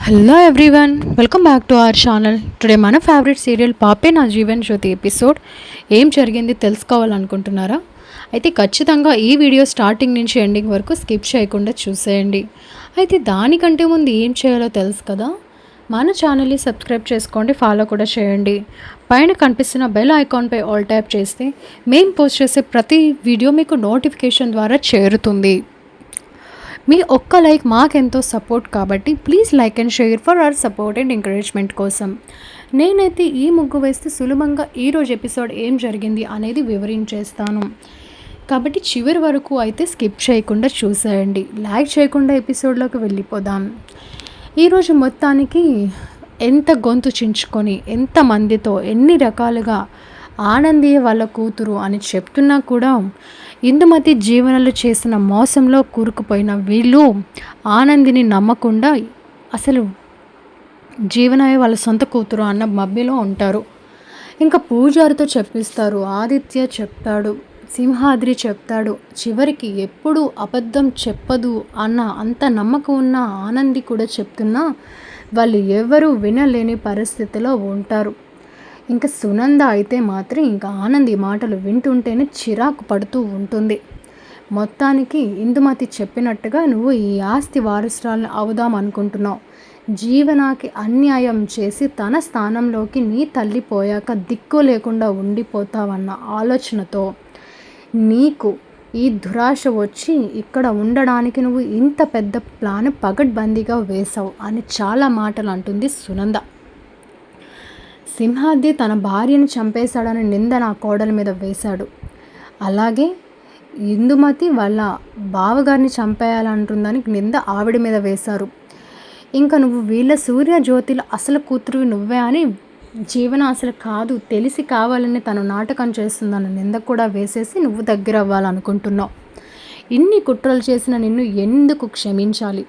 Hello everyone, welcome back to our channel. Today మన favourite serial పాపే నా Jeevan Jyoti episode ఏం జరిగింది తెలుసుకోవాలనుకుంటున్నారా? అయితే ఖచ్చితంగా ఈ వీడియో స్టార్టింగ్ నుంచి ఎండింగ్ వరకు స్కిప్ చేయకుండా చూసేయండి. అయితే దానికంటే ముందు ఏం చేయాలో తెలుసు కదా, మన ఛానల్ని సబ్స్క్రైబ్ చేసుకోండి, ఫాలో కూడా చేయండి. పైన కనిపిస్తున్న బెల్ ఐకాన్పై ఆల్ ట్యాప్ చేస్తే మేము పోస్ట్ చేసే ప్రతి వీడియో మీకు నోటిఫికేషన్ ద్వారా చేరుతుంది. మీ ఒక్క లైక్ మాకెంతో సపోర్ట్ కాబట్టి please like and share for our support and encouragement కోసం. నేనైతే ఈ ముగ్గు వేస్తే సులభంగా ఈరోజు ఎపిసోడ్ ఏం జరిగింది అనేది వివరించేస్తాను కాబట్టి చివరి వరకు అయితే స్కిప్ చేయకుండా చూసేయండి. లైక్ చేయకుండా ఎపిసోడ్లోకి వెళ్ళిపోదాం. ఈరోజు మొత్తానికి ఎంత గొంతు చించుకొని ఎంతమందితో ఎన్ని రకాలుగా ఆనంది వాళ్ళ కూతురు అని చెప్తున్నా కూడా ఇందుమతి జీవనాలు చేసిన మోసంలో కూరుకుపోయిన వీళ్ళు ఆనందిని నమ్మకుండా అసలు జీవనయ్య వాళ్ళ సొంత కూతురు అన్న మభ్యలో ఉంటారు. ఇంకా పూజారితో చెప్పిస్తారు, ఆదిత్య చెప్తాడు, సింహాద్రి చెప్తాడు, చివరికి ఎప్పుడు అబద్ధం చెప్పదు అన్న అంత నమ్మకం ఉన్న ఆనంది కూడా చెప్తున్నా వాళ్ళు ఎవరూ వినలేని పరిస్థితిలో ఉంటారు. ఇంకా సునంద అయితే మాత్రం ఇంకా ఆనంది మాటలు వింటుంటేనే చిరాకు పడుతూ ఉంటుంది. మొత్తానికి ఇందుమతి చెప్పినట్టుగా నువ్వు ఈ ఆస్తి వారసురాలను అవుదాం అనుకుంటున్నావు. జీవనాకి అన్యాయం చేసి తన స్థానంలోకి నీ తల్లి పోయాక దిక్కు లేకుండా ఉండిపోతావన్న ఆలోచనతో నీకు ఈ దురాశ వచ్చి ఇక్కడ ఉండడానికి నువ్వు ఇంత పెద్ద ప్లాన్ పగడ్బందీగా వేశావు అని చాలా మాటలు అంటుంది సునంద. సింహాద్రి తన భార్యను చంపేశాడని నింద నా కోడల మీద వేశాడు. అలాగే ఇందుమతి వాళ్ళ బావగారిని చంపేయాలంటుందని నింద ఆవిడ మీద వేశారు. ఇంకా నువ్వు వీళ్ళ సూర్య జ్యోతిల అసలు కూతురు నువ్వే అని జీవన అసలు కాదు తెలిసి కావాలని తను నాటకం చేస్తుందన్న నింద కూడా వేసేసి నువ్వు దగ్గర అవ్వాలనుకుంటున్నావు. ఇన్ని కుట్రలు చేసిన నిన్ను ఎందుకు క్షమించాలి?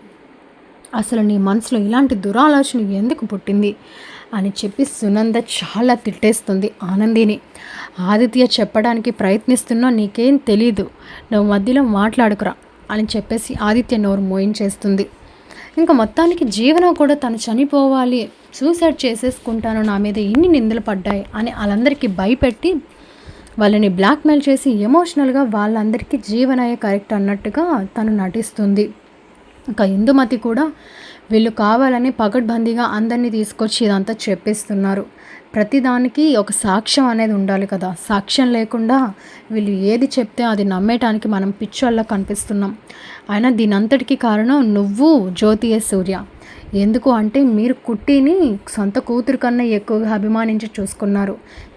అసలు నీ మనసులో ఇలాంటి దురాలోచన ఎందుకు పుట్టింది అని చెప్పి సునంద చాలా తిట్టేస్తుంది ఆనందిని. ఆదిత్య చెప్పడానికి ప్రయత్నిస్తున్నా నీకేం తెలీదు, నువ్వు మధ్యలో మాట్లాడుకురా అని చెప్పేసి ఆదిత్య నోరు మోయించేస్తుంది. ఇంకా మొత్తానికి జీవన కూడా తను చనిపోవాలి, సూసైడ్ చేసేసుకుంటాను, నా మీద ఇన్ని నిందలు పడ్డాయి అని వాళ్ళందరికీ భయపెట్టి వాళ్ళని బ్లాక్మెయిల్ చేసి ఎమోషనల్గా వాళ్ళందరికీ జీవనయ్య కరెక్ట్ అన్నట్టుగా తను నటిస్తుంది. ఇంకా ఇందుమతి కూడా వీళ్ళు కావాలని పకడ్బందీగా అందరినీ తీసుకొచ్చి ఇదంతా చెప్పిస్తున్నారు. ప్రతిదానికి ఒక సాక్ష్యం అనేది ఉండాలి కదా, సాక్ష్యం లేకుండా వీళ్ళు ఏది చెప్తే అది నమ్మేటానికి మనం పిచ్చోళ్ళ కనిపిస్తున్నాం. అయినా దీని అంతటికీ కారణం నువ్వు జ్యోతియ సూర్య. ఎందుకు అంటే మీరు కుట్టిని సొంత కూతురు కన్నా ఎక్కువగా అభిమానించి చూసుకున్నారు.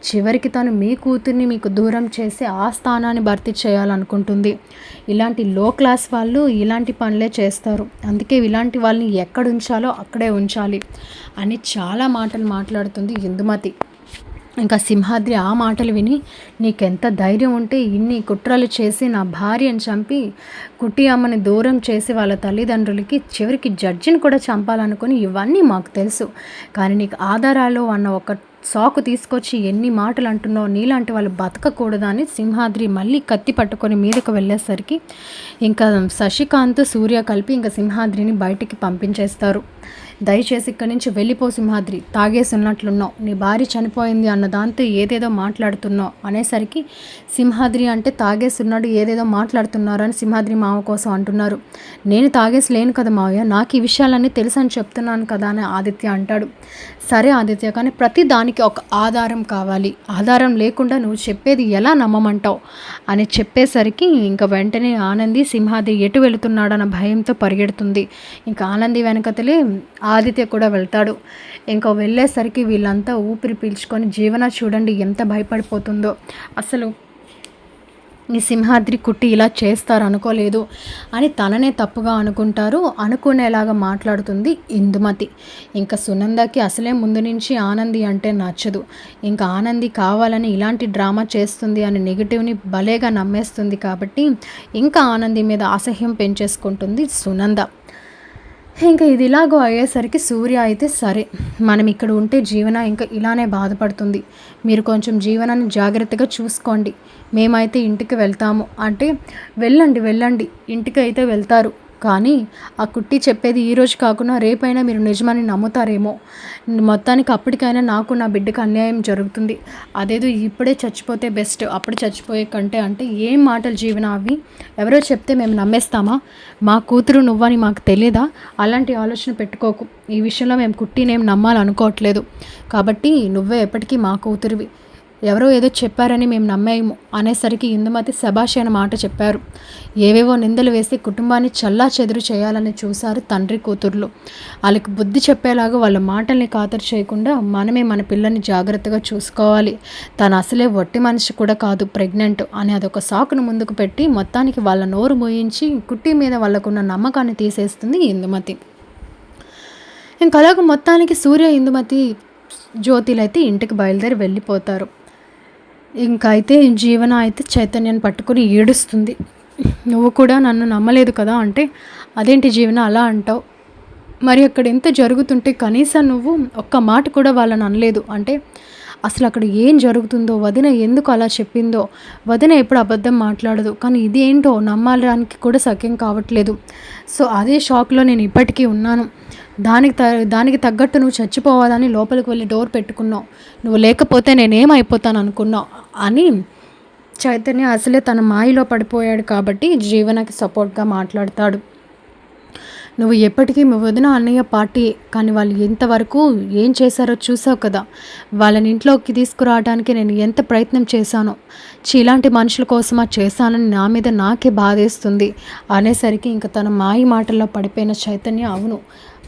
చివరికి తను మీ కూతుర్ని మీకు దూరం చేసి ఆ స్థానాన్ని భర్తీ చేయాలనుకుంటుంది. ఇలాంటి లో క్లాస్ వాళ్ళు ఇలాంటి పనులే చేస్తారు. అందుకే ఇలాంటి వాళ్ళని ఎక్కడ ఉంచాలో అక్కడే ఉంచాలి అని చాలా మాటలు మాట్లాడుతుంది ఇందుమతి. ఇంకా సింహాద్రి ఆ మాటలు విని నీకెంత ధైర్యం ఉంటే ఇన్ని కుట్రలు చేసి నా భార్యను చంపి కుట్టి అమ్మని దూరం చేసి వాళ్ళ తల్లిదండ్రులకి చివరికి జడ్జిని కూడా చంపాలనుకుని ఇవన్నీ మాకు తెలుసు, కానీ నీకు ఆధారాలు అన్న ఒక సాకు తీసుకొచ్చి ఎన్ని మాటలు అంటున్నావు, నీలాంటి వాళ్ళు బతకకూడదని సింహాద్రి మళ్ళీ కత్తి పట్టుకొని మీదకు వెళ్ళేసరికి ఇంకా శశికాంత్ సూర్య కలిపి ఇంకా సింహాద్రిని బయటికి పంపించేస్తారు. దయచేసి ఇక్కడి నుంచి వెళ్ళిపో సింహాద్రి, తాగేసి ఉన్నట్లున్నావు, నీ భార్య చనిపోయింది అన్న దాంతో ఏదేదో మాట్లాడుతున్నావు అనేసరికి సింహాద్రి అంటే తాగేసి ఉన్నాడు ఏదేదో మాట్లాడుతున్నారు అని సింహాద్రి మావ కోసం అంటున్నారు. నేను తాగేసి లేను కదా మావయ్య, నాకు ఈ విషయాలన్నీ తెలుసు అని చెప్తున్నాను కదా అని ఆదిత్య అంటాడు. సరే ఆదిత్య, కానీ ప్రతి దానికి ఒక ఆధారం కావాలి, ఆధారం లేకుండా నువ్వు చెప్పేది ఎలా నమ్మమంటావు అని చెప్పేసరికి ఇంకా వెంటనే ఆనంది సింహాద్రి ఎటు వెళుతున్నాడన్న భయంతో పరిగెడుతుంది. ఇంకా ఆనంది వెనకతలే ఆదిత్య కూడా వెళ్తాడు. ఇంకా వెళ్ళేసరికి వీళ్ళంతా ఊపిరి పీల్చుకొని జీవన చూడండి ఎంత భయపడిపోతుందో, అసలు ఈ సింహాద్రి కుట్టి ఇలా చేస్తారు అనుకోలేదు అని తననే తప్పుగా అనుకుంటారు, అనుకునేలాగా మాట్లాడుతుంది ఇందుమతి. ఇంకా సునందకి అసలే ముందు నుంచి ఆనంది అంటే నచ్చదు. ఇంకా ఆనంది కావాలని ఇలాంటి డ్రామా చేస్తుంది అని నెగిటివ్ని భలేగా నమ్మేస్తుంది కాబట్టి ఇంకా ఆనంది మీద అసహ్యం పెంచేసుకుంటుంది సునంద. ఇంకా ఇది ఇలాగో అయ్యేసరికి సూర్య అయితే సరే మనం ఇక్కడ ఉంటే జీవన ఇంకా ఇలానే బాధపడుతుంది, మీరు కొంచెం జీవనాన్ని జాగ్రత్తగా చూసుకోండి, మేమైతే ఇంటికి వెళ్తాము అంటే వెళ్ళండి ఇంటికి అయితే వెళ్తారు. కానీ ఆ కుట్టి చెప్పేది ఈరోజు కాకుండా రేపైనా మీరు నిజమని నమ్ముతారేమో. మొత్తానికి అప్పటికైనా నాకు నా బిడ్డకు అన్యాయం జరుగుతుంది, అదేదో ఇప్పుడే చచ్చిపోతే బెస్ట్, అప్పుడు చచ్చిపోయే కంటే. అంటే ఏం మాటలు జీవన అవి? ఎవరో చెప్తే మేము నమ్మేస్తామా? మా కూతురు నువ్వని మాకు తెలియదా? అలాంటి ఆలోచన పెట్టుకోకు. ఈ విషయంలో మేము కుట్టినేం నమ్మాలనుకోవట్లేదు. కాబట్టి నువ్వే ఎప్పటికీ మా కూతురివి. ఎవరో ఏదో చెప్పారని మేము నమ్మేయము అనేసరికి ఇందుమతి శభాష్ అనే మాట చెప్పారు. ఏవేవో నిందలు వేసి కుటుంబాన్ని చల్లా చెదురు చేయాలని చూశారు తండ్రి కూతుర్లు. వాళ్ళకి బుద్ధి చెప్పేలాగా వాళ్ళ మాటల్ని ఖాతరు చేయకుండా మనమే మన పిల్లల్ని జాగ్రత్తగా చూసుకోవాలి. తను అసలే వట్టి మనిషి కూడా కాదు, ప్రెగ్నెంట్ అని అదొక సాకును ముందుకు పెట్టి మొత్తానికి వాళ్ళ నోరు మోయించి కుట్టి మీద వాళ్ళకున్న నమ్మకాన్ని తీసేస్తుంది ఇందుమతి. ఇంకా అలాగ మొత్తానికి సూర్య, ఇందుమతి, జ్యోతిలు అయితే ఇంటికి బయలుదేరి వెళ్ళిపోతారు. ఇంకా అయితే జీవన అయితే చైతన్యాన్ని పట్టుకుని ఏడుస్తుంది. నువ్వు కూడా నన్ను నమ్మలేదు కదా అంటే, అదేంటి జీవన అలా అంటావు? మరి అక్కడ ఎంత జరుగుతుంటే కనీసం నువ్వు ఒక్క మాట కూడా వాళ్ళని అనలేదు అంటే, అసలు అక్కడ ఏం జరుగుతుందో, వదిన ఎందుకు అలా చెప్పిందో, వదిన ఎప్పుడు అబద్ధం మాట్లాడదు, కానీ ఇదేంటో నమ్మడానికి కూడా సఖ్యం కావట్లేదు. సో అదే షాక్లో నేను ఇప్పటికీ ఉన్నాను. దానికి తగ్గట్టు నువ్వు చచ్చిపోవాలని లోపలికి వెళ్ళి డోర్ పెట్టుకున్నావు. నువ్వు లేకపోతే నేనేమైపోతాను అనుకున్నావు అని చైతన్య అసలే తన మాయలో పడిపోయాడు కాబట్టి జీవనకి సపోర్ట్గా మాట్లాడతాడు. నువ్వు ఎప్పటికీ మీ వదిన అన్నయ్య పార్టీ, కానీ వాళ్ళు ఎంతవరకు ఏం చేశారో చూసావు కదా. వాళ్ళని ఇంట్లోకి తీసుకురావడానికి నేను ఎంత ప్రయత్నం చేశానో, ఇలాంటి మనుషుల కోసమా చేశానని నా మీద నాకే బాధేస్తుంది అనేసరికి ఇంకా తన మాయ మాటల్లో పడిపోయిన చైతన్య, అవును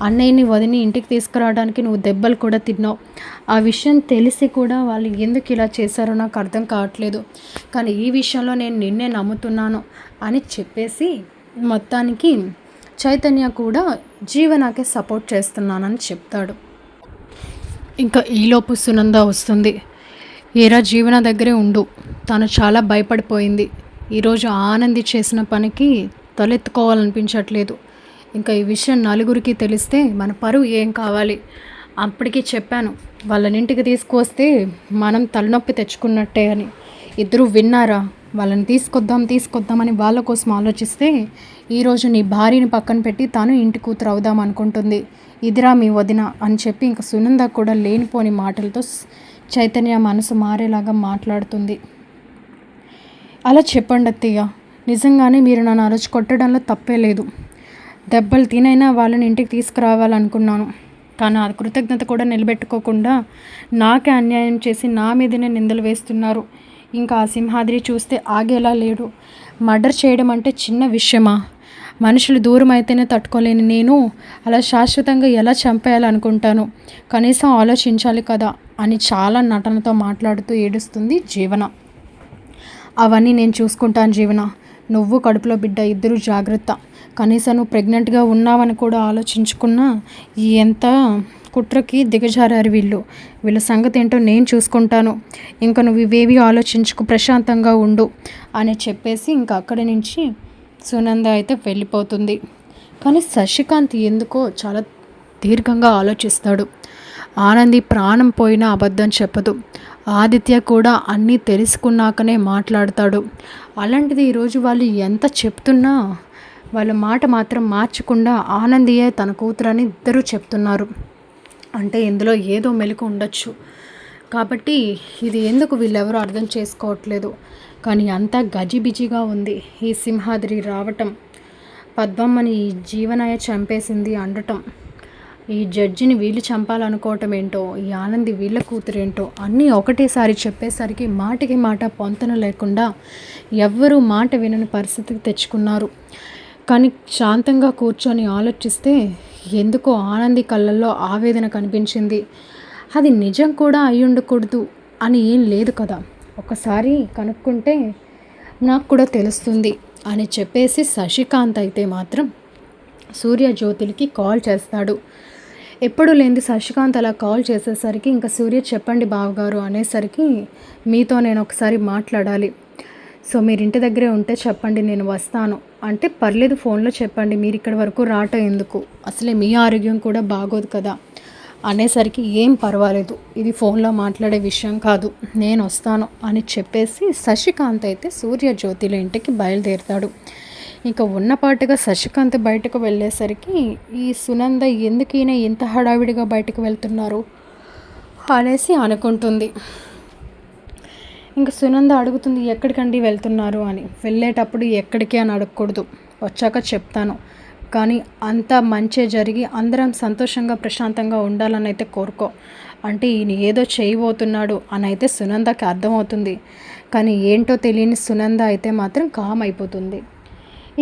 అన్నయ్యని వదిని ఇంటికి తీసుకురావడానికి నువ్వు దెబ్బలు కూడా తిన్నావు. ఆ విషయం తెలిసి కూడా వాళ్ళు ఎందుకు ఇలా చేశారో నాకు అర్థం కావట్లేదు, కానీ ఈ విషయంలో నేను నిన్నే నమ్ముతున్నాను అని చెప్పేసి మొత్తానికి చైతన్య కూడా జీవనాకే సపోర్ట్ చేస్తున్నానని చెప్తాడు. ఇంకా ఈలోపు సునంద వస్తుంది. ఏరా జీవన దగ్గరే ఉండు, తను చాలా భయపడిపోయింది. ఈరోజు ఆనంది చేసిన పనికి తలెత్తుకోవాలనిపించట్లేదు. ఇంకా ఈ విషయం నలుగురికి తెలిస్తే మన పరువు ఏం కావాలి? అప్పటికి చెప్పాను, వాళ్ళని ఇంటికి తీసుకువస్తే మనం తలనొప్పి తెచ్చుకున్నట్టే అని. ఇద్దరు విన్నారా? వాళ్ళని తీసుకొద్దామని వాళ్ళ కోసం ఆలోచిస్తే ఈరోజు నీ భార్యని పక్కన పెట్టి తాను ఇంటి కూతురు అవుదాం అనుకుంటుంది. ఇదిరా మీ వదిన అని చెప్పి ఇంకా సునంద కూడా లేనిపోని మాటలతో చైతన్య మనసు మారేలాగా మాట్లాడుతుంది. అలా చెప్పండి అత్తయ్య, నిజంగానే మీరు నన్ను అరచి కొట్టడంలో తప్పే లేదు. దెబ్బలు తినైనా వాళ్ళని ఇంటికి తీసుకురావాలనుకున్నాను, కానీ ఆ కృతజ్ఞత కూడా నిలబెట్టుకోకుండా నాకే అన్యాయం చేసి నా మీదనే నిందలు వేస్తున్నారు. ఇంకా ఆ సింహాద్రి చూస్తే ఆగేలా లేడు. మర్డర్ చేయడం అంటే చిన్న విషయమా? మనుషులు దూరం అయితేనే తట్టుకోలేని నేను అలా శాశ్వతంగా ఎలా చంపేయాలనుకుంటాను? కనీసం ఆలోచించాలి కదా అని చాలా నటనతో మాట్లాడుతూ ఏడుస్తుంది జీవన. అవన్నీ నేను చూసుకుంటాను జీవన, నువ్వు కడుపులో బిడ్డ ఇద్దరు జాగ్రత్త. కనీసం నువ్వు ప్రెగ్నెంట్గా ఉన్నావని కూడా ఆలోచించుకున్నా ఎంత కుట్రకి దిగజారారు వీళ్ళ సంగతి ఏంటో నేను చూసుకుంటాను. ఇంకా నువ్వు ఇవేవి ఆలోచించుకు, ప్రశాంతంగా ఉండు అని చెప్పేసి ఇంకా అక్కడి నుంచి సునంద అయితే వెళ్ళిపోతుంది. కానీ శశికాంత్ ఎందుకో చాలా దీర్ఘంగా ఆలోచిస్తాడు. ఆనంది ప్రాణం పోయినా అబద్ధం చెప్పదు. ఆదిత్య కూడా అన్నీ తెలుసుకున్నాకనే మాట్లాడతాడు. అలాంటిది ఈరోజు వాళ్ళు ఎంత చెప్తున్నా వాళ్ళ మాట మాత్రం మార్చకుండా ఆనందియే తన కూతురని ఇద్దరూ చెప్తున్నారు. అంటే ఇందులో ఏదో మెలకు ఉండొచ్చు. కాబట్టి ఇది ఎందుకు వీళ్ళెవరూ అర్థం చేసుకోవట్లేదు. కానీ అంతా గజిబిజిగా ఉంది. ఈ సింహాద్రి రావటం, పద్మమ్మని ఈ జీవనాయ చంపేసింది అనటం, ఈ జడ్జిని వీళ్ళు చంపాలనుకోవటం ఏంటో, ఈ ఆనంది వీళ్ళ కూతురేంటో అన్నీ ఒకటేసారి చెప్పేసరికి మాటకి మాట పొంతన లేకుండా ఎవ్వరూ మాట వినని పరిస్థితికి తెచ్చుకున్నారు. కానీ శాంతంగా కూర్చొని ఆలోచిస్తే ఎందుకో ఆనంది కళ్ళల్లో ఆవేదన కనిపించింది. అది నిజం కూడా అయి ఉండకూడదు అని ఏం లేదు కదా, ఒకసారి కనుక్కుంటే నాకు కూడా తెలుస్తుంది అని చెప్పేసి శశికాంత్ అయితే మాత్రం సూర్య జ్యోతిలకి కాల్ చేస్తాడు. ఎప్పుడు లేనిది శశికాంత్ అలా కాల్ చేసేసరికి ఇంకా సూర్య చెప్పండి బావగారు అనేసరికి, మీతో నేను ఒకసారి మాట్లాడాలి, సో మీరు ఇంటి దగ్గరే ఉంటే చెప్పండి నేను వస్తాను అంటే, పర్లేదు ఫోన్లో చెప్పండి, మీరు ఇక్కడి వరకు రావటం ఎందుకు, అసలే మీ ఆరోగ్యం కూడా బాగోదు కదా అనేసరికి, ఏం పర్వాలేదు, ఇది ఫోన్లో మాట్లాడే విషయం కాదు, నేను వస్తాను అని చెప్పేసి శశికాంత్ అయితే సూర్య జ్యోతిల ఇంటికి బయలుదేరుతాడు. ఇక ఉన్నపాటుగా శశికాంత్ బయటకు వెళ్ళేసరికి ఈ సునంద ఎందుకు ఈయన ఇంత హడావిడిగా బయటకు వెళ్తున్నారు అనేసి అనుకుంటుంది. ఇంకా సునంద అడుగుతుంది, ఎక్కడికండి వెళ్తున్నారు అని. వెళ్ళేటప్పుడు ఎక్కడికి అని అడగకూడదు, వచ్చాక చెప్తాను, కానీ అంతా మంచి జరిగి అందరం సంతోషంగా ప్రశాంతంగా ఉండాలని అయితే కోరుకో అంటే ఈయన ఏదో చేయబోతున్నాడు అని అయితే సునందకి అర్థమవుతుంది. కానీ ఏంటో తెలియని సునంద అయితే మాత్రం కామ్ అయిపోతుంది.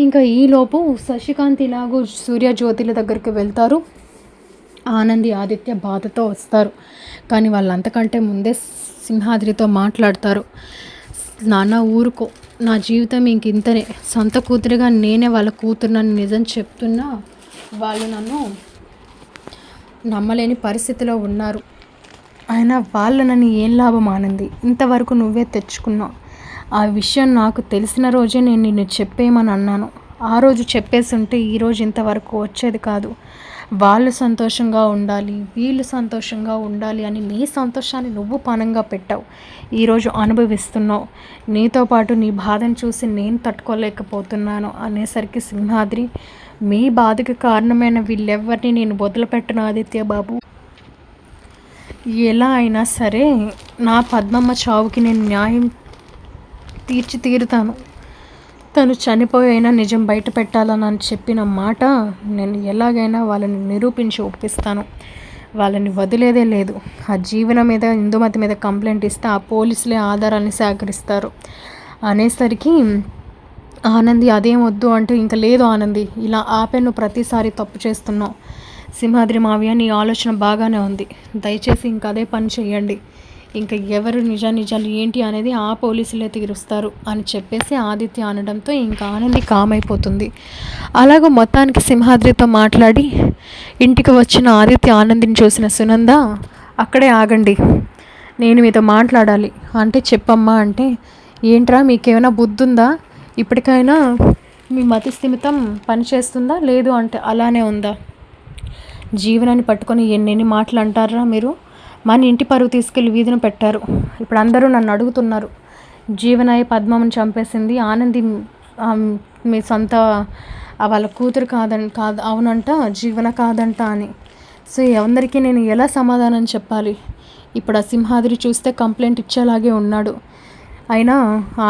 ఇంకా ఈలోపు శశికాంత్ ఇలాగూ సూర్యజ్యోతిల దగ్గరికి వెళ్తారు. ఆనంది ఆదిత్య బాధతో వస్తారు. కానీ వాళ్ళంతకంటే ముందే సింహాద్రితో మాట్లాడతారు. నాన్న ఊరుకో, నా జీవితం ఇంక ఇంతనే, సొంత కూతురిగా నేనే వాళ్ళ కూతురునని నిజం చెప్తున్నా వాళ్ళు నన్ను నమ్మలేని పరిస్థితిలో ఉన్నారు. అయినా వాళ్ళనని ఏం లాభం ఆనంది, ఇంతవరకు నువ్వే తెచ్చుకున్నావు. ఆ విషయం నాకు తెలిసిన రోజే నేను నిన్ను చెప్పేయమని అన్నాను. ఆ రోజు చెప్పేసి ఉంటే ఈరోజు ఇంతవరకు వచ్చేది కాదు. వాళ్ళు సంతోషంగా ఉండాలి, వీళ్ళు సంతోషంగా ఉండాలి అని నీ సంతోషాన్ని నువ్వు పణంగా పెట్టావు. ఈరోజు అనుభవిస్తున్నావు. నీతో పాటు నీ బాధను చూసి నేను తట్టుకోలేకపోతున్నాను అనేసరికి సింహాద్రి, మీ బాధకి కారణమైన వీళ్ళెవ్వరిని నేను వదిలిపెట్టను ఆదిత్య బాబు. ఎలా అయినా సరే నా పద్మమ్మ చావుకి నేను న్యాయం తీరుతాను. తను చనిపోయినా నిజం బయట పెట్టాలని చెప్పిన మాట నేను ఎలాగైనా వాళ్ళని నిరూపించి ఒప్పిస్తాను. వాళ్ళని వదిలేదే లేదు. ఆ జీవన మీద ఇందుమతి మీద కంప్లైంట్ ఇస్తే ఆ పోలీసులే ఆధారాన్ని సేకరిస్తారు అనేసరికి ఆనంది అదేం వద్దు అంటే, ఇంకా లేదు ఆనంది, ఇలా ఆపే నువ్వు ప్రతిసారి తప్పు చేస్తున్నావు. సింహాద్రి మావయ్య, నీ ఆలోచన బాగానే ఉంది, దయచేసి ఇంకా అదే పని చేయండి. ఇంకా ఎవరు నిజాలు ఏంటి అనేది ఆ పోలీసులే తీరుస్తారు అని చెప్పేసి ఆదిత్య అనడంతో ఇంకా ఆనంది కామ్ అయిపోతుంది. అలాగూ మొత్తానికి సింహాద్రితో మాట్లాడి ఇంటికి వచ్చిన ఆదిత్య ఆనందిని చూసిన సునంద, అక్కడే ఆగండి, నేను మీతో మాట్లాడాలి అంటే చెప్పమ్మా అంటే, ఏంట్రా మీకేమైనా బుద్ధి ఉందా, ఇప్పటికైనా మీ మతి స్థిమితం పనిచేస్తుందా, లేదు అంటే అలానే ఉందా, జీవనాన్ని పట్టుకొని ఎన్నెన్ని మాటలు అంటారా మీరు, మన ఇంటి పరువు తీసుకెళ్ళి వీధిన పెట్టారు. ఇప్పుడు అందరూ నన్ను అడుగుతున్నారు, జీవనాయ పద్మమ్మని చంపేసింది ఆనంది మీ సొంత వాళ్ళ కూతురు కాదు అవునంట, జీవన కాదంట అని. సో అందరికీ నేను ఎలా సమాధానం చెప్పాలి. ఇప్పుడు ఆ సింహాద్రి చూస్తే కంప్లైంట్ ఇచ్చేలాగే ఉన్నాడు. అయినా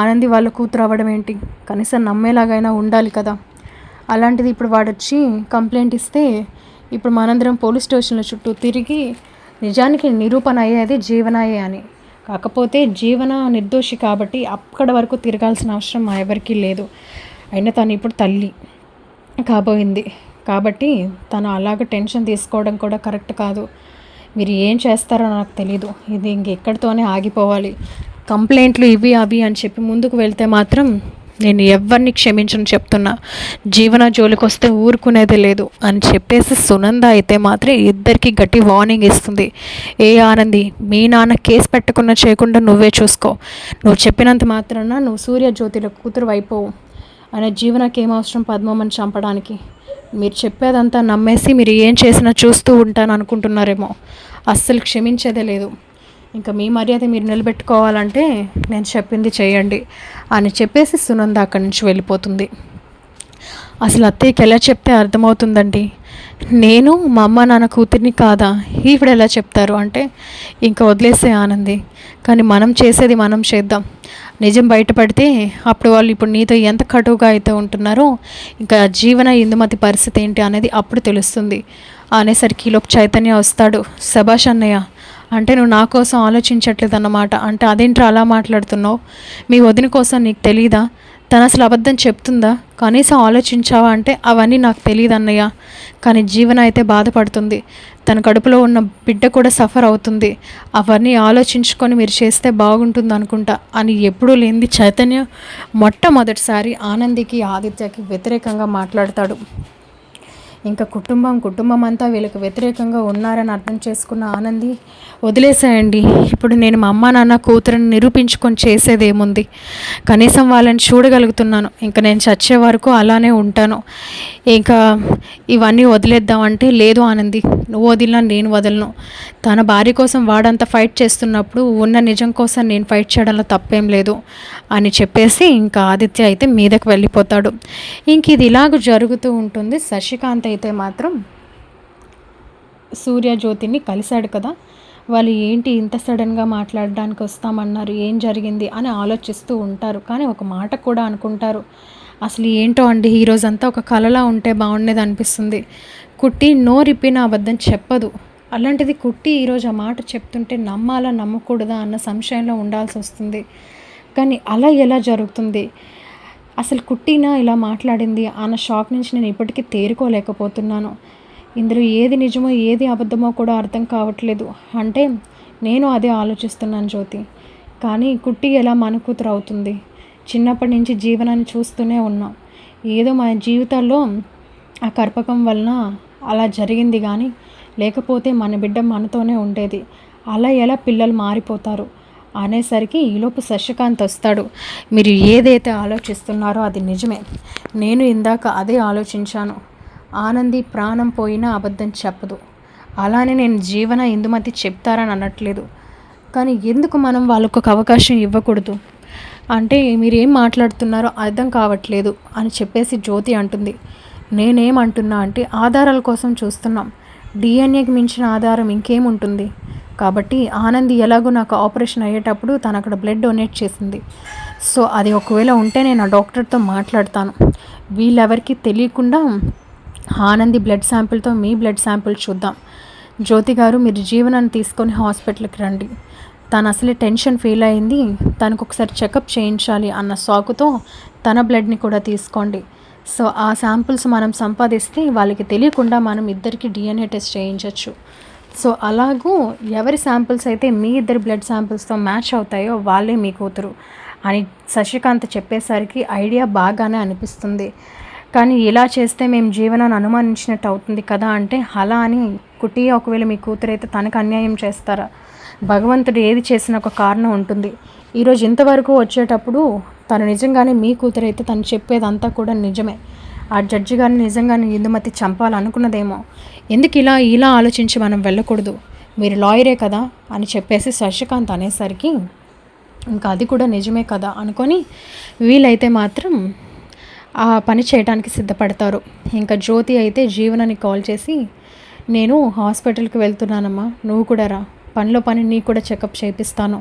ఆనంది వాళ్ళ కూతురు అవ్వడం ఏంటి, కనీసం నమ్మేలాగైనా ఉండాలి కదా. అలాంటిది ఇప్పుడు వాడొచ్చి కంప్లైంట్ ఇస్తే ఇప్పుడు మనందరం పోలీస్ స్టేషన్ల చుట్టూ తిరిగి నిజానికి నిరూపణ అయ్యేది జీవనాయే అని. కాకపోతే జీవన నిర్దోషి కాబట్టి అక్కడ వరకు తిరగాల్సిన అవసరం మా ఎవరికీ లేదు. అయినా తను ఇప్పుడు తల్లి కాబోయింది కాబట్టి తను అలాగ టెన్షన్ తీసుకోవడం కూడా కరెక్ట్ కాదు. మీరు ఏం చేస్తారో నాకు తెలీదు, ఇది ఇంకెక్కడితోనే ఆగిపోవాలి. కంప్లైంట్లు ఇవి అవి అని చెప్పి ముందుకు వెళ్తే మాత్రం నేను ఎవరిని క్షమించను చెప్తున్నా. జీవన జోలికి వస్తే ఊరుకునేదే లేదు అని చెప్పేసి సునంద అయితే మాత్రం ఇద్దరికి గట్టి వార్నింగ్ ఇస్తుంది. ఏ ఆనంది, మీ నాన్న కేసు పెట్టకుండా చేయకుండా నువ్వే చూసుకో. నువ్వు చెప్పినంత మాత్రాన నువ్వు సూర్యజ్యోతిల కూతురు అయిపోవు. అనే జీవనకి ఏం అవసరం పద్మమ్మని చంపడానికి. మీరు చెప్పేదంతా నమ్మేసి మీరు ఏం చేసినా చూస్తూ ఉంటాను అనుకుంటున్నారేమో. అస్సలు క్షమించేదే లేదు. ఇంకా మీ మర్యాద మీరు నిలబెట్టుకోవాలంటే నేను చెప్పింది చేయండి అని చెప్పేసి సునంద అక్కడి నుంచి వెళ్ళిపోతుంది. అసలు అత్తయ్యకి ఎలా చెప్తే అర్థమవుతుందండి, నేను మా అమ్మ నాన్న కూతుర్ని కాదా, ఈవిడ ఎలా చెప్తారు అంటే, ఇంకా వదిలేసే ఆనంది, కానీ మనం చేసేది మనం చేద్దాం. నిజం బయటపడితే అప్పుడు వాళ్ళు ఇప్పుడు నీతో ఎంత కటువుగా అయితే ఉంటున్నారో ఇంకా జీవన ఇందుమతి పరిస్థితి ఏంటి అనేది అప్పుడు తెలుస్తుంది అనేసరికి ఈలోపు చైతన్య వస్తాడు. శభాష్ అన్నయ్య, అంటే నువ్వు నా కోసం ఆలోచించట్లేదు అన్నమాట. అంటే అదేంట్రా అలా మాట్లాడుతున్నావు, మీ వదిన కోసం నీకు తెలీదా, తను అసలు అబద్ధం చెప్తుందా, కనీసం ఆలోచించావా అంటే అవన్నీ నాకు తెలియదు అన్నయ్య, కానీ జీవన అయితే బాధపడుతుంది, తన కడుపులో ఉన్న బిడ్డ కూడా సఫర్ అవుతుంది, అవన్నీ ఆలోచించుకొని మీరు చేస్తే బాగుంటుంది అనుకుంటా అని ఎప్పుడూ లేనిది చైతన్య మొట్టమొదటిసారి ఆనందికి ఆదిత్యకి వ్యతిరేకంగా మాట్లాడతాడు. ఇంకా కుటుంబం అంతా వీళ్ళకి వ్యతిరేకంగా ఉన్నారని అర్థం చేసుకున్న ఆనంది వదిలేసాయండి. ఇప్పుడు నేను మా అమ్మ నాన్న కూతురుని నిరూపించుకొని చేసేదేముంది, కనీసం వాళ్ళని చూడగలుగుతున్నాను, ఇంకా నేను చచ్చే వరకు అలానే ఉంటాను, ఇంకా ఇవన్నీ వదిలేద్దామంటే లేదు ఆనంది, నువ్వు వదిలినా నేను వదలను, తన భార్య కోసం వాడంతా ఫైట్ చేస్తున్నప్పుడు ఉన్న నిజం కోసం నేను ఫైట్ చేయడంలో తప్పేం లేదు అని చెప్పేసి ఇంకా ఆదిత్య అయితే మీదకి వెళ్ళిపోతాడు. ఇంక ఇది ఇలాగ జరుగుతూ ఉంటుంది. శశికాంత్ అయితే మాత్రం సూర్యజ్యోతిని కలిశాడు కదా, వాళ్ళు ఏంటి ఇంత సడన్గా మాట్లాడడానికి వస్తామన్నారు, ఏం జరిగింది అని ఆలోచిస్తూ ఉంటారు. కానీ ఒక మాట కూడా అనుకుంటారు, అసలు ఏంటో అండి ఈరోజంతా ఒక కలలా ఉంటే బాగుండేది అనిపిస్తుంది. కుట్టి నోరిప్పిన అబద్ధం చెప్పదు, అలాంటిది కుట్టి ఈరోజు ఆ మాట చెప్తుంటే నమ్మాలా నమ్మకూడదా అన్న సంశయంలో ఉండాల్సి వస్తుంది. కానీ అలా ఎలా జరుగుతుంది, అసలు కుట్టినా ఇలా మాట్లాడింది అన్న షాక్ నుంచి నేను ఇప్పటికీ తేరుకోలేకపోతున్నాను. ఇందులో ఏది నిజమో ఏది అబద్ధమో కూడా అర్థం కావట్లేదు. అంటే నేను అదే ఆలోచిస్తున్నాను జ్యోతి. కానీ కుట్టి ఎలా మన కూతురు అవుతుంది? చిన్నప్పటి నుంచి జీవనాన్ని చూస్తూనే ఉన్నాం. ఏదో మన జీవితాల్లో ఆ కర్పకం వలన అలా జరిగింది, కానీ లేకపోతే మన బిడ్డ మనతోనే ఉండేది. అలా ఎలా పిల్లలు మారిపోతారు అనేసరికి ఈలోపు శశికాంత్ వస్తాడు. మీరు ఏదైతే ఆలోచిస్తున్నారో అది నిజమే, నేను ఇందాక అదే ఆలోచించాను. ఆనంది ప్రాణం పోయినా అబద్ధం చెప్పదు, అలానే నేను జీవన ఇందుమతి చెప్తారని అనట్లేదు. కానీ ఎందుకు మనం వాళ్ళకు ఒక అవకాశం ఇవ్వకూడదు అంటే మీరేం మాట్లాడుతున్నారో అర్థం కావట్లేదు అని చెప్పేసి జ్యోతి అంటుంది. నేనేమంటున్నా అంటే ఆధారాల కోసం చూస్తున్నాం, డిఎన్ఏకి మించిన ఆధారం ఇంకేముంటుంది. కాబట్టి ఆనంది ఎలాగో నాకు ఆపరేషన్ అయ్యేటప్పుడు తను అక్కడ బ్లడ్ డొనేట్ చేసింది. సో అది ఒకవేళ ఉంటే నేను ఆ డాక్టర్తో మాట్లాడతాను. వీళ్ళెవరికి తెలియకుండా ఆనంది బ్లడ్ శాంపిల్తో మీ బ్లడ్ శాంపిల్ చూద్దాం. జ్యోతి గారు మీరు జీవనాన్ని తీసుకొని హాస్పిటల్కి రండి. తను అసలే టెన్షన్ ఫీల్ అయింది, తనకు ఒకసారి చెకప్ చేయించాలి అన్న సాకుతో తన బ్లడ్ని కూడా తీసుకోండి. సో ఆ శాంపిల్స్ మనం సంపాదిస్తే వాళ్ళకి తెలియకుండా మనం ఇద్దరికి డిఎన్ఏ టెస్ట్ చేయించవచ్చు. సో అలాగూ ఎవరి శాంపిల్స్ అయితే మీ ఇద్దరు బ్లడ్ శాంపిల్స్తో మ్యాచ్ అవుతాయో వాళ్ళే మీ కూతురు అని శశికాంత్ చెప్పేసరికి ఐడియా బాగానే అనిపిస్తుంది. కానీ ఇలా చేస్తే మేము జీవనాన్ని అనుమానించినట్టు అవుతుంది కదా అంటే, అలా అని కుట్టి ఒకవేళ మీ కూతురు అయితే తనకు అన్యాయం చేస్తారా? భగవంతుడు ఏది చేసిన ఒక కారణం ఉంటుంది. ఈరోజు ఇంతవరకు వచ్చేటప్పుడు తను నిజంగానే మీ కూతురు అయితే తను చెప్పేదంతా కూడా నిజమే. ఆ జడ్జి గారిని నిజంగానే ఇందుమతి చంపాలనుకున్నదేమో. ఎందుకు ఇలా ఆలోచించి మనం వెళ్ళకూడదు, మీరు లాయరే కదా అని చెప్పేసి శశికాంత్ అనేసరికి ఇంకా అది కూడా నిజమే కదా అనుకొని వీలైతే మాత్రం ఆ పని చేయడానికి సిద్ధపడతారు. ఇంకా జ్యోతి అయితే జీవనాన్ని కాల్ చేసి, నేను హాస్పిటల్కి వెళ్తున్నానమ్మా, నువ్వు కూడా రా, పనిలో పని నీకు కూడా చెకప్ చేపిస్తాను,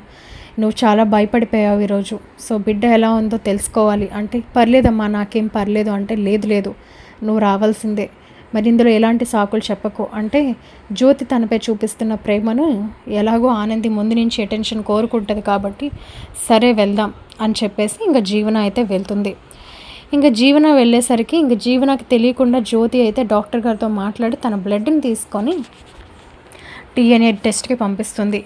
నువ్వు చాలా భయపడిపోయావు ఈరోజు, సో బిడ్డ ఎలా ఉందో తెలుసుకోవాలి అంటే, పర్లేదమ్మా నాకేం పర్లేదు అంటే, లేదు నువ్వు రావాల్సిందే, మరి ఇందులో ఎలాంటి సాకులు చెప్పకు అంటే, జ్యోతి తనపై చూపిస్తున్న ప్రేమను ఎలాగో ఆనంది ముందు నుంచి అటెన్షన్ కోరుకుంటుంది కాబట్టి సరే వెళ్దాం అని చెప్పేసి ఇంకా జీవన అయితే వెళ్తుంది. ఇంకా జీవన వెళ్ళేసరికి ఇంకా జీవనకి తెలియకుండా జ్యోతి అయితే డాక్టర్ గారితో మాట్లాడి తన బ్లడ్ని తీసుకొని డిఎన్ఏ టెస్ట్కి పంపిస్తుంది.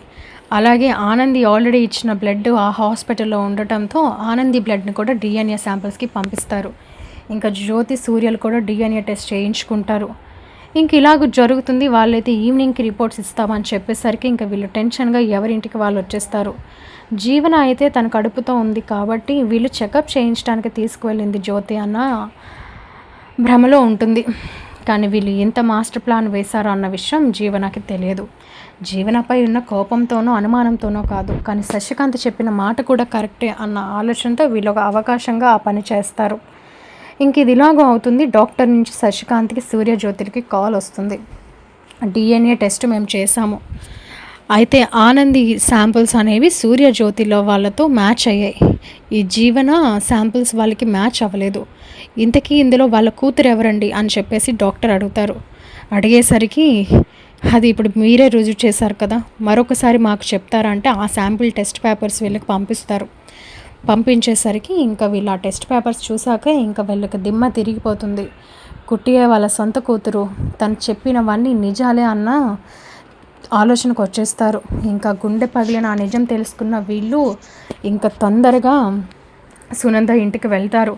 అలాగే ఆనంది ఆల్రెడీ ఇచ్చిన బ్లడ్ ఆ హాస్పిటల్లో ఉండటంతో ఆనంది బ్లడ్ని కూడా డిఎన్ఏ శాంపిల్స్కి పంపిస్తారు. ఇంకా జ్యోతి సూర్యలు కూడా డిఎన్ఏ టెస్ట్ చేయించుకుంటారు. ఇంక ఇలాగ జరుగుతుంది. వాళ్ళైతే ఈవినింగ్కి రిపోర్ట్స్ ఇస్తామని చెప్పేసరికి ఇంకా వీళ్ళు టెన్షన్గా ఎవరింటికి వాళ్ళు వచ్చేస్తారు. జీవన అయితే తన కడుపుతో ఉంది కాబట్టి వీళ్ళు చెకప్ చేయించడానికి తీసుకువెళ్ళింది జ్యోతి అన్న భ్రమలో ఉంటుంది. కానీ వీళ్ళు ఎంత మాస్టర్ ప్లాన్ వేశారో అన్న విషయం జీవనకి తెలియదు. జీవనపై ఉన్న కోపంతోనో అనుమానంతోనో కాదు, కానీ శశికాంత్ చెప్పిన మాట కూడా కరెక్టే అన్న ఆలోచనతో వీళ్ళు ఒక అవకాశంగా ఆ పని చేస్తారు. ఇంక ఇది ఇలాగో అవుతుంది. డాక్టర్ నుంచి శశికాంత్కి సూర్యజ్యోతికి కాల్ వస్తుంది. డిఎన్ఏ టెస్ట్ మేము చేశాము, అయితే ఆనంది శాంపిల్స్ అనేవి సూర్యజ్యోతిలో వాళ్ళతో మ్యాచ్ అయ్యాయి, ఈ జీవన శాంపిల్స్ వాళ్ళకి మ్యాచ్ అవ్వలేదు, ఇంతకీ ఇందులో వాళ్ళ కూతురు ఎవరండి అని చెప్పేసి డాక్టర్ అడుగుతారు. అడిగేసరికి అది ఇప్పుడు మీరే రుజువు చేశారు కదా, మరొకసారి మాకు చెప్తారా అంటే ఆ శాంపిల్ టెస్ట్ పేపర్స్ వీళ్ళకి పంపిస్తారు. పంపించేసరికి ఇంకా వీళ్ళు ఆ టెస్ట్ పేపర్స్ చూసాక ఇంకా వీళ్ళకి దిమ్మ తిరిగిపోతుంది. కుట్టియే వాళ్ళ సొంత కూతురు, తను చెప్పినవన్నీ నిజాలే అన్న ఆలోచనకు వచ్చేస్తారు. ఇంకా గుండె పగిలిన ఆ నిజం తెలుసుకున్న వీళ్ళు ఇంకా తొందరగా సునంద ఇంటికి వెళ్తారు.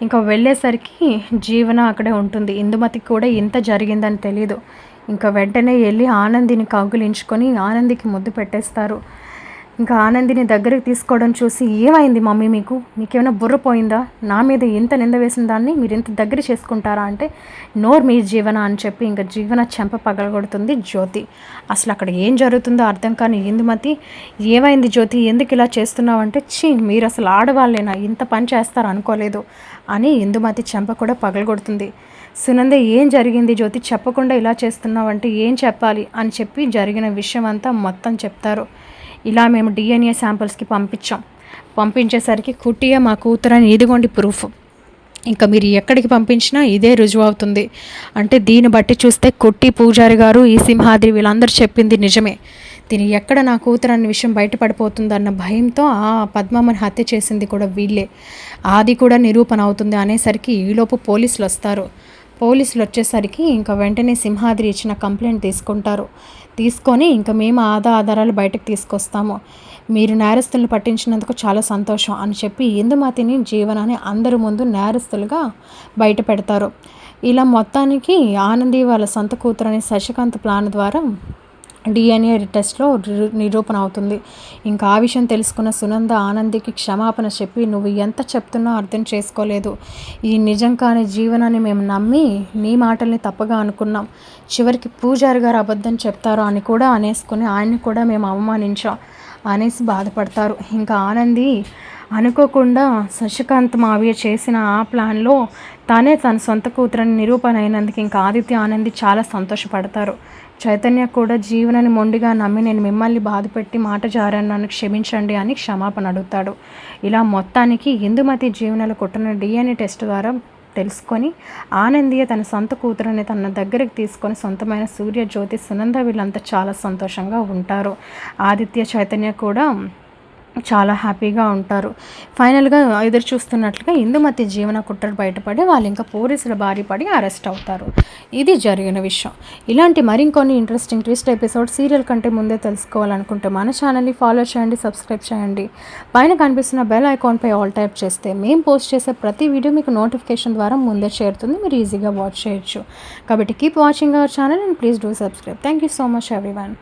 ఇంకా వెళ్ళేసరికి జీవన అక్కడే ఉంటుంది. ఇందుమతికి కూడా ఇంత జరిగిందని తెలీదు. ఇంకా వెంటనే వెళ్ళి ఆనందిని కౌగిలించుకొని ఆనందికి ముద్దు పెట్టేస్తారు. ఇంకా ఆనందిని దగ్గరికి తీసుకోవడం చూసి, ఏమైంది మమ్మీ, మీకేమైనా బుర్ర పోయిందా? నా మీద ఇంత నింద వేసిన దాన్ని మీరు ఇంత దగ్గర చేసుకుంటారా అంటే, నోరు మీ జీవన అని చెప్పి ఇంకా జీవన చెంప పగలగొడుతుంది జ్యోతి. అసలు అక్కడ ఏం జరుగుతుందో అర్థం కాని ఇందుమతి, ఏమైంది జ్యోతి, ఎందుకు ఇలా చేస్తున్నావు అంటే, మీరు అసలు ఆడవాళ్ళేనా, ఇంత పని చేస్తారు అనుకోలేదు అని ఇందుమతి చెంప కూడా పగలగొడుతుంది. సునంద, ఏం జరిగింది జ్యోతి, చెప్పకుండా ఇలా చేస్తున్నావు అంటే ఏం చెప్పాలి అని చెప్పి జరిగిన విషయం అంతా మొత్తం చెప్తారు. ఇలా మేము DNA శాంపిల్స్కి పంపించేసరికి కుట్టిగా మా కూతురని ఇదిగోండి ప్రూఫ్, ఇంకా మీరు ఎక్కడికి పంపించినా ఇదే రుజువు అవుతుంది అంటే, దీన్ని బట్టి చూస్తే కుట్టి, పూజారి గారు, ఈ సింహాద్రి వీళ్ళందరూ చెప్పింది నిజమే. దీని ఎక్కడ నా కూతురు అన్న విషయం బయటపడిపోతుందన్న భయంతో ఆ పద్మమ్మని హత్య చేసింది కూడా వీళ్ళే, అది కూడా నిరూపణ అవుతుంది అనేసరికి ఈలోపు పోలీసులు వస్తారు. పోలీసులు వచ్చేసరికి ఇంకా వెంటనే సింహాద్రి ఇచ్చిన కంప్లైంట్ తీసుకొని ఇంకా మేము ఆధారాలు బయటకు తీసుకొస్తాము, మీరు నేరస్తులను పట్టించినందుకు చాలా సంతోషం అని చెప్పి ఇందుమతిని, జీవనాన్ని అందరి ముందు నేరస్తులుగా బయట పెడతారు. ఇలా మొత్తానికి ఆనంది వాళ్ళ సొంత కూతురని శశికాంత్ ప్లాన్ ద్వారా DNA టెస్ట్లో నిరూపణ అవుతుంది. ఇంకా ఆ విషయం తెలుసుకున్న సునంద ఆనందికి క్షమాపణ చెప్పి, నువ్వు ఎంత చెప్తున్నా అర్థం చేసుకోలేదు, ఈ నిజం కాని జీవనాన్ని మేము నమ్మి నీ మాటల్ని తప్పగా అనుకున్నాం, చివరికి పూజారి గారు అబద్ధం చెప్తారు అని కూడా అనేసుకుని ఆయన్ని కూడా మేము అవమానించాం అనేసి బాధపడతారు. ఇంకా ఆనంది అనుకోకుండా శశికాంత్ మావయ్య చేసిన ఆ ప్లాన్లో తన సొంత కూతురని నిరూపణ అయినందుకు ఇంకా ఆదిత్య, ఆనంది చాలా సంతోషపడతారు. చైతన్య కూడా జీవనాన్ని మొండిగా నమ్మి, నేను మిమ్మల్ని బాధపెట్టి మాట జారాను, నన్ను క్షమించండి అని క్షమాపణ అడుగుతాడు. ఇలా మొత్తానికి ఇందుమతి, జీవనాలు కొట్టిన DNA టెస్ట్ ద్వారా తెలుసుకొని ఆనందియ తన సొంత కూతురని తన దగ్గరికి తీసుకొని సొంతమైన సూర్య, జ్యోతి, సునంద వీళ్ళంతా చాలా సంతోషంగా ఉంటారు. ఆదిత్య, చైతన్య కూడా చాలా హ్యాపీగా ఉంటారు. ఫైనల్గా ఎదురు చూస్తున్నట్లుగా ఇందుమతి జీవన కుట్రలు బయటపడి వాళ్ళు ఇంకా పోలీసుల బారి పడి అరెస్ట్ అవుతారు. ఇది జరిగిన విషయం. ఇలాంటి మరికొన్ని ఇంట్రెస్టింగ్ ట్విస్ట్ ఎపిసోడ్ సీరియల్ కంటే ముందే తెలుసుకోవాలనుకుంటే మన ఛానల్ని ఫాలో చేయండి, సబ్స్క్రైబ్ చేయండి. పైన కనిపిస్తున్న బెల్ ఐకాన్పై ఆల్ టైప్ చేస్తే మేము పోస్ట్ చేసే ప్రతి వీడియో మీకు నోటిఫికేషన్ ద్వారా ముందే చేరుతుంది, మీరు ఈజీగా వాచ్ చేయొచ్చు. కాబట్టి keep watching our channel and please do subscribe. Thank you so much everyone.